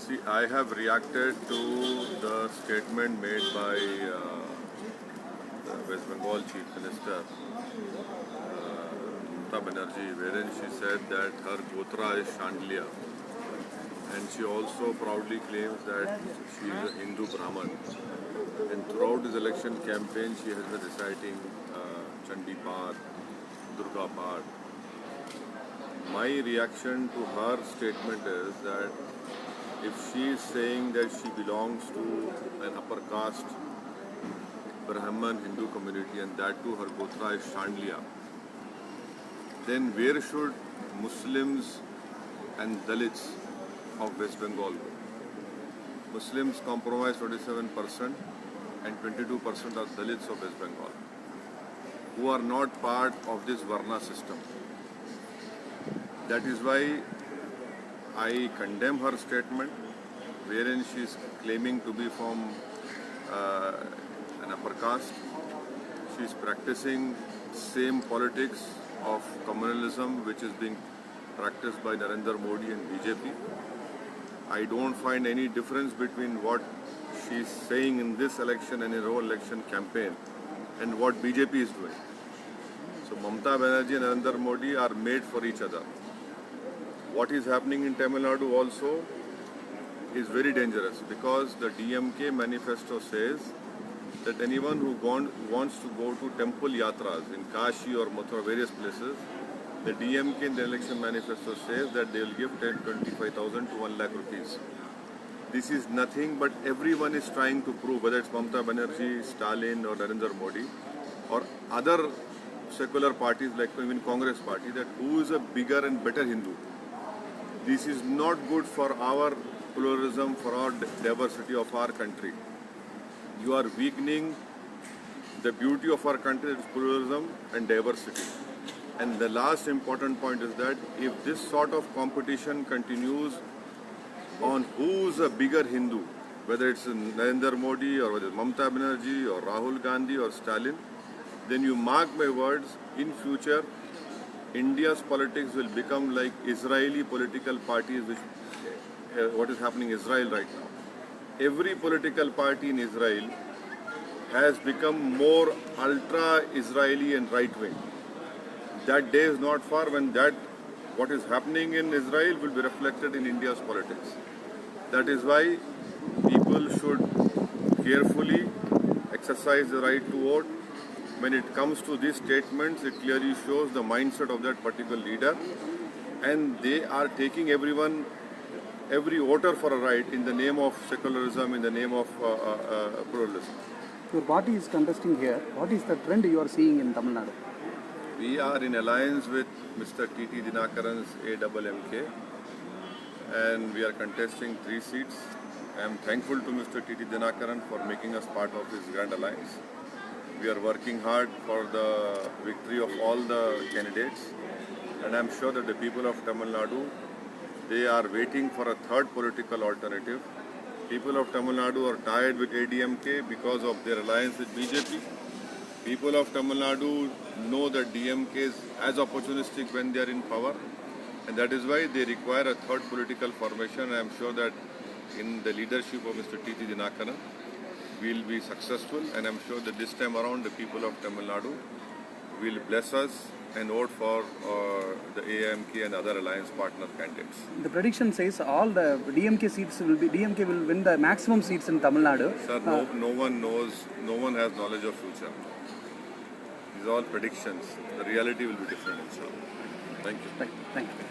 See, I have reacted to the statement made by the West Bengal Chief Minister, Mamata Banerjee, wherein she said that her Gotra is Chandelier. And she also proudly claims that she is a Hindu Brahman. And throughout this election campaign, she has been reciting Chandi Path, Durga Path. My reaction to her statement is that if she is saying that she belongs to an upper caste Brahman Hindu community and that too her Gotra is Chandelier, then where should Muslims and Dalits of West Bengal go? Muslims comprise 27% and 22% are Dalits of West Bengal, who are not part of this Varna system. That is why I condemn her statement, wherein she is claiming to be from an upper caste. She is practicing same politics of communalism which is being practiced by Narendra Modi and BJP. I don't find any difference between what she is saying in this election and in her election campaign and what BJP is doing. So Mamata Banerjee and Narendra Modi are made for each other. What is happening in Tamil Nadu also is very dangerous because the DMK manifesto says that anyone who wants to go to temple yatras in Kashi or Mathura, various places, the DMK in the election manifesto says that they will give 25,000 to 1 lakh rupees. This is nothing but everyone is trying to prove, whether it's Mamata Banerjee, Stalin or Narendra Modi or other secular parties like even Congress party, that who is a bigger and better Hindu. This is not good for our pluralism, for our diversity of our country. You are weakening the beauty of our country, its pluralism and diversity. And the last important point is that if this sort of competition continues on who's a bigger Hindu, whether it's Narendra Modi or whether it's Mamata Banerjee or Rahul Gandhi or Stalin, then you mark my words, in future India's politics will become like Israeli political parties, which what is happening in Israel right now. Every political party in Israel has become more ultra-Israeli and right-wing. That day is not far when what is happening in Israel will be reflected in India's politics. That is why people should carefully exercise the right to vote. When it comes to these statements, it clearly shows the mindset of that particular leader, and they are taking every voter for a ride in the name of secularism, in the name of pluralism. Your party is contesting here. What is the trend you are seeing in Tamil Nadu? We are in alliance with Mr. T.T. Dinakaran's AMMK, and we are contesting 3 seats. I am thankful to Mr. T.T. Dinakaran for making us part of his grand alliance. We are working hard for the victory of all the candidates, and I am sure that the people of Tamil Nadu, they are waiting for a third political alternative. People of Tamil Nadu are tired with ADMK because of their alliance with BJP. People of Tamil Nadu know that DMK is as opportunistic when they are in power, and that is why they require a third political formation. I am sure that in the leadership of Mr. T.T. Dinakaran, we will be successful, and I am sure that this time around the people of Tamil Nadu will bless us and vote for the AMK and other alliance partner candidates. The prediction says all the DMK will win the maximum seats in Tamil Nadu. Sir, no one knows, no one has knowledge of future. These are all predictions. The reality will be different, inshallah. Thank you. Thank you.